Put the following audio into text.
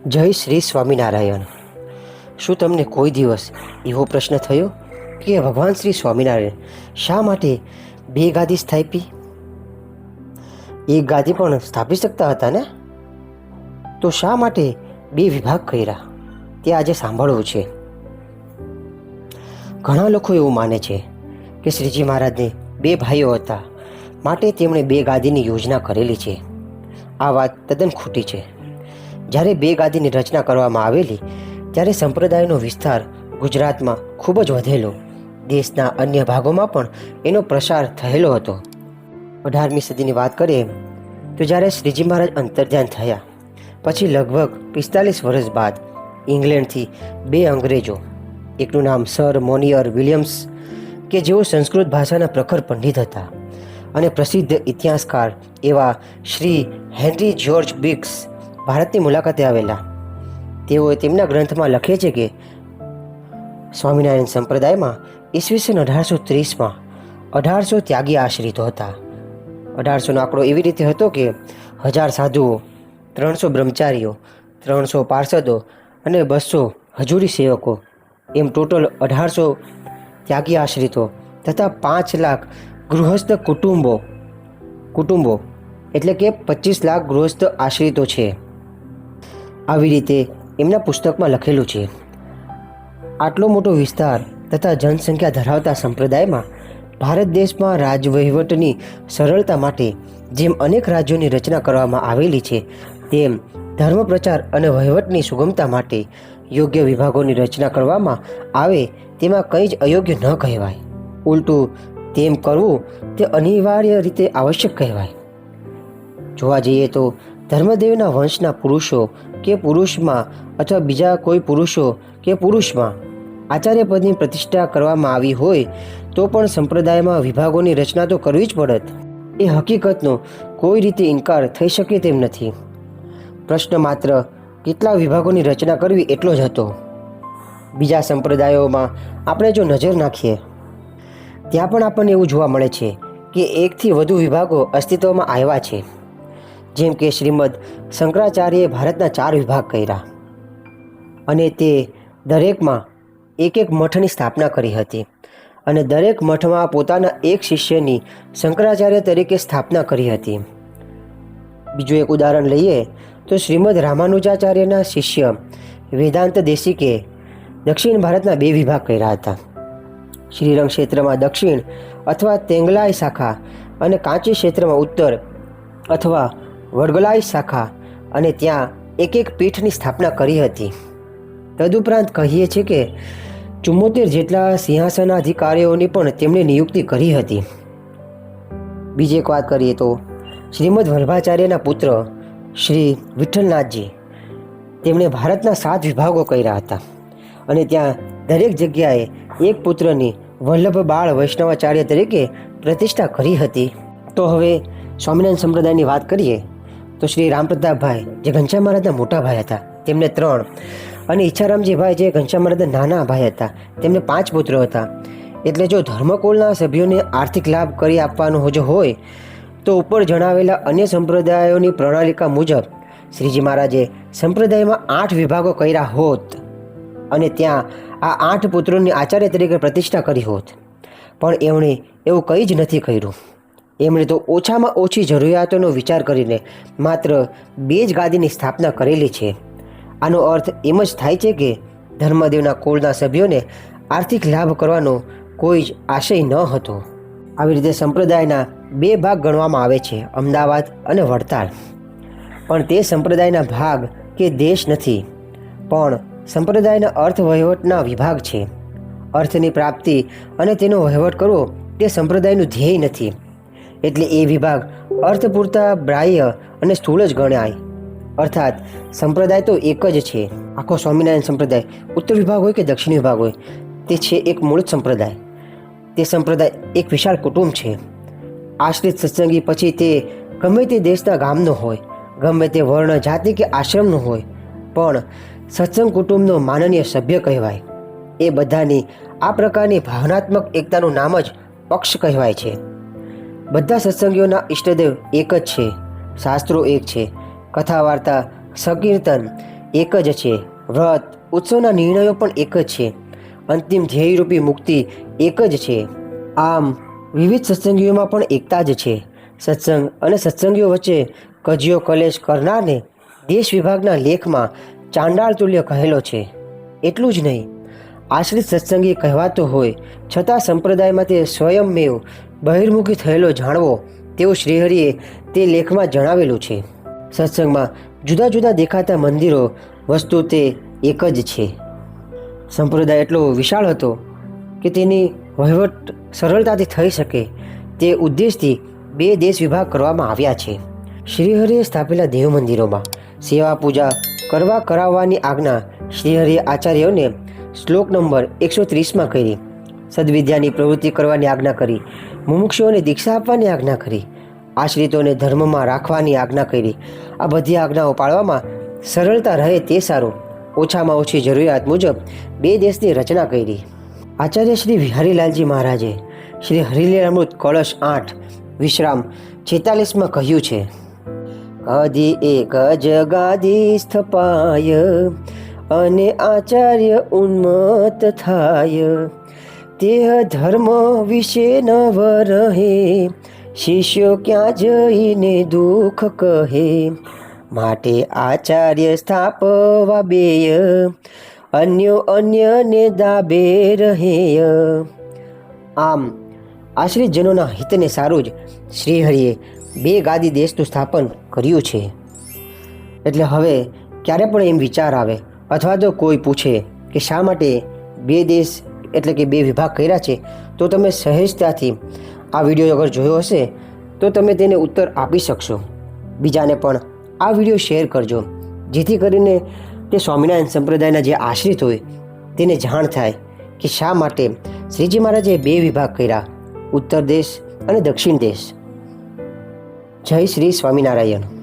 જય શ્રી સ્વામિનારાયણ. શું તમને કોઈ દિવસ એવો પ્રશ્ન થયો કે ભગવાન શ્રી સ્વામિનારાયણ શા માટે બે ગાદી સ્થાપી? એક ગાદી પણ સ્થાપી શકતા હતા ને? તો શા માટે બે વિભાગ કર્યા તે આજે સાંભળવું છે. ઘણા લોકો એવું માને છે કે શ્રીજી મહારાજને બે ભાઈઓ હતા માટે તેમણે બે ગાદીની યોજના કરેલી છે. આ વાત તદ્દન ખોટી છે. જ્યારે બે ગાદીની રચના કરવામાં આવેલી ત્યારે સંપ્રદાયનો વિસ્તાર ગુજરાતમાં ખૂબ જ વધેલો. દેશના અન્ય ભાગોમાં પણ એનો પ્રસાર થયેલો હતો. 18મી સદીની વાત કરીએ તો જ્યારે શ્રીજી મહારાજ અંતર્ધ્યાન થયા પછી લગભગ 45 વર્ષ બાદ ઇંગ્લેન્ડથી બે અંગ્રેજો, એકનું નામ સર મોનિયર વિલિયમ્સ કે જેઓ સંસ્કૃત ભાષાના પ્રખર પંડિત હતા અને પ્રસિદ્ધ ઇતિહાસકાર એવા શ્રી હેનરી જ્યોર્જ બિગ્સ ભારતની મુલાકાતે આવેલા. તેઓ તેમના ગ્રંથમાં લખે છે કે સ્વામિનારાયણ સંપ્રદાયમાં ઈસવીસન 1830માં 1800 ત્યાગી આશ્રિતો હતા. 1800નો આંકડો એવી રીતે હતો કે 1000 સાધુઓ, 300 બ્રહ્મચારીઓ, 300 પાર્ષદો અને 200 હજુરી સેવકો, એમ ટોટલ 1800 ત્યાગી આશ્રિતો તથા 5 લાખ ગૃહસ્થ કુટુંબો એટલે કે 25 લાખ ગૃહસ્થ આશ્રિતો છે. આવી રીતે એમના પુસ્તકમાં લખેલું છે. આટલો મોટો વિસ્તાર તથા જનસંખ્યા ધરાવતા સંપ્રદાયમાં ભારત દેશમાં રાજવહીવટની સરળતા માટે જેમ અનેક રાજ્યોની રચના કરવામાં આવેલી છે, તેમ ધર્મ પ્રચાર અને વહીવટની સુગમતા માટે યોગ્ય વિભાગોની રચના કરવામાં આવે તેમાં કંઈ જ અયોગ્ય ન કહેવાય. ઉલટું તેમ કરવું તે અનિવાર્ય રીતે આવશ્યક કહેવાય. જોવા જઈએ તો ધર્મદેવના વંશના પુરુષો કે પુરુષમાં અથવા બીજા કોઈ પુરુષો કે પુરુષમાં આચાર્ય પદની પ્રતિષ્ઠા કરવામાં આવી હોય તો પણ સંપ્રદાયમાં વિભાગોની રચના તો કરવી જ પડત. એ હકીકતનો કોઈ રીતે ઇનકાર થઈ શકે તેમ નથી. પ્રશ્ન માત્ર કેટલા વિભાગોની રચના કરવી એટલો જ હતો. બીજા સંપ્રદાયોમાં આપણે જો નજર નાખીએ ત્યાં પણ આપણને એવું જોવા મળે છે કે એકથી વધુ વિભાગો અસ્તિત્વમાં આવ્યા છે. જેમ કે શ્રીમદ શંકરાચાર્યએ ભારતના 4 વિભાગ કર્યા અને તે દરેકમાં એક મઠની સ્થાપના કરી હતી અને દરેક મઠમાં પોતાના એક શિષ્યની શંકરાચાર્ય તરીકે સ્થાપના કરી હતી. બીજું એક ઉદાહરણ લઈએ તો શ્રીમદ રામાનુજાચાર્યના શિષ્ય વેદાંત દેશિકે દક્ષિણ ભારતના 2 વિભાગ કર્યા હતા. શ્રીરંગ ક્ષેત્રમાં દક્ષિણ અથવા તેંગલાઈ શાખા અને કાંચી ક્ષેત્રમાં ઉત્તર અથવા વડગલાઈ શાખા અને ત્યાં એક પીઠની સ્થાપના કરી હતી. તદુપરાંત કહીએ છીએ કે 74 જેટલા સિંહાસનાધિકારીઓની પણ તેમણે નિયુક્તિ કરી હતી. બીજી એક વાત કરીએ તો શ્રીમદ વલ્ભાચાર્યના પુત્ર શ્રી વિઠ્ઠલનાથજી તેમણે ભારતના 7 વિભાગો કર્યા હતા અને ત્યાં દરેક જગ્યાએ એક પુત્રની વલ્લભ બાળ વૈષ્ણવાચાર્ય તરીકે પ્રતિષ્ઠા કરી હતી. તો હવે સ્વામિનારાયણ સંપ્રદાયની વાત કરીએ તો શ્રી રામપ્રતાપભાઈ જે ઘનશ્યામ મહારાજના મોટા ભાઈ હતા તેમને 3 અને ઈચ્છારામજીભાઈ જે ઘનશ્યામ મહારાજના નાના ભાઈ હતા તેમને 5 પુત્રો હતા. એટલે જો ધર્મકુળના સભ્યોને આર્થિક લાભ કરી આપવાનો જો હોય તો ઉપર જણાવેલા અન્ય સંપ્રદાયોની પ્રણાલિકા મુજબ શ્રીજી મહારાજે સંપ્રદાયમાં 8 વિભાગો કર્યા હોત અને ત્યાં આ 8 પુત્રોની આચાર્ય તરીકે પ્રતિષ્ઠા કરી હોત. પણ એમણે એવું કંઈ જ નથી કર્યું. એમણે તો ઓછામાં ઓછી જરૂરિયાતોનો વિચાર કરીને માત્ર 2 જ ગાદીની સ્થાપના કરેલી છે. આનો અર્થ એમ જ થાય છે કે ધર્મદેવના કુળના સભ્યોને આર્થિક લાભ કરવાનો કોઈ જ આશય ન હતો. આવી રીતે સંપ્રદાયના 2 ભાગ ગણવામાં આવે છે, અમદાવાદ અને વડતાલ. પણ તે સંપ્રદાયના ભાગ કે દેશ નથી, પણ સંપ્રદાયના અર્થ વહીવટના વિભાગ છે. અર્થની પ્રાપ્તિ અને તેનો વહીવટ કરવો તે સંપ્રદાયનું ધ્યેય નથી. એટલે એ વિભાગ અર્થ પૂરતા બાહ્ય અને સ્થૂળ જ ગણાય. અર્થાત સંપ્રદાય તો એક જ છે. આખો સ્વામિનારાયણ સંપ્રદાય ઉત્તર વિભાગ હોય કે દક્ષિણ વિભાગ હોય, તે છે એક મૂળ સંપ્રદાય. તે સંપ્રદાય એક વિશાળ કુટુંબ છે. આશ્રિત સત્સંગી પછી તે ગમે તે દેશના ગામનો હોય, ગમે તે વર્ણ, જાતિ કે આશ્રમનો હોય, પણ સત્સંગ કુટુંબનો માનનીય સભ્ય કહેવાય. એ બધાની આ પ્રકારની ભાવનાત્મક એકતાનું નામ જ પક્ષ કહેવાય છે. બધા સત્સંગીઓના ઈષ્ટદેવ એક જ છે, શાસ્ત્રો એક છે, કથા વાર્તા સંકીર્તન એક જ છે, વ્રત ઉત્સવના નિર્ણયો પણ એક જ છે, અંતિમ ધ્યેયરૂપી મુક્તિ એક જ છે. આમ વિવિધ સત્સંગીઓમાં પણ એકતા જ છે. સત્સંગ અને સત્સંગીઓ વચ્ચે કજિયો કલેશ કરનારને દેશ વિભાગના લેખમાં ચાંડાળ તુલ્ય કહેલો છે. એટલું જ નહીં, આશ્રિત સત્સંગી કહેવાતો હોય છતાં સંપ્રદાયમાં તે સ્વયંમેવ બહિર્મુખી થયેલો જાણવો તેવું શ્રીહરિએ તે લેખમાં જણાવેલું છે. સત્સંગમાં જુદા જુદા દેખાતા મંદિરો વસ્તુ તે એક જ છે. સંપ્રદાય એટલો વિશાળ હતો કે તેની વહીવટ સરળતાથી થઈ શકે તે ઉદ્દેશથી 2 દેશ વિભાગ કરવામાં આવ્યા છે. શ્રીહરિએ સ્થાપેલા દેવ મંદિરોમાં સેવા પૂજા કરાવવાની આજ્ઞા શ્રીહરિએ આચાર્યોને શ્લોક નંબર 130માં કરી. સદવિદ્યાની પ્રવૃત્તિ કરવાની આજ્ઞા કરી. મુમુક્ષુઓને દીક્ષા આપવાની આજ્ઞા કરી. આશ્રિતોને ધર્મમાં રાખવાની આજ્ઞા કરી. આ બધી આજ્ઞાઓ પાળવામાં સરળતા રહે તે સારું ઓછામાં ઓછી જરૂરિયાત મુજબ 2 દેશની રચના કરી. આચાર્ય શ્રી વિહારીલાલજી મહારાજે શ્રી હરિલીલામૃત કળશ 8 વિશ્રામ 46માં કહ્યું છે, કદી એક જ ગાદી સ્થપાય અને આચાર્ય ઉન્મત્ત થાય, તે ધર્મ વિશે નવ રહે, શિષ્યો ક્યાં જઈને દુઃખ કહે, માટે આચાર્ય સ્થાપવા બેય, અન્યો અન્યને દાબે રહેય. આમ આશ્રિતજનોના હિતને સારું જ શ્રીહરિએ 2 ગાદી દેશનું સ્થાપન કર્યું છે. એટલે હવે ક્યારે પણ એમ વિચાર આવે અથવા તો કોઈ પૂછે કે શા માટે 2 દેશ એટલે કે 2 વિભાગ કર્યા છે, તો તમે સહેજતાથી આ વિડીયો અગર જોયો હશે તો તમે તેને ઉત્તર આપી શકશો. બીજાને પણ આ વિડીયો શેર કરજો, જેથી કરીને તે સ્વામિનારાયણ સંપ્રદાયના જે આશ્રિત હોય તેને જાણ થાય કે શા માટે શ્રીજી મહારાજે 2 વિભાગ કર્યા, ઉત્તર દેશ અને દક્ષિણ દેશ. જય શ્રી સ્વામિનારાયણ.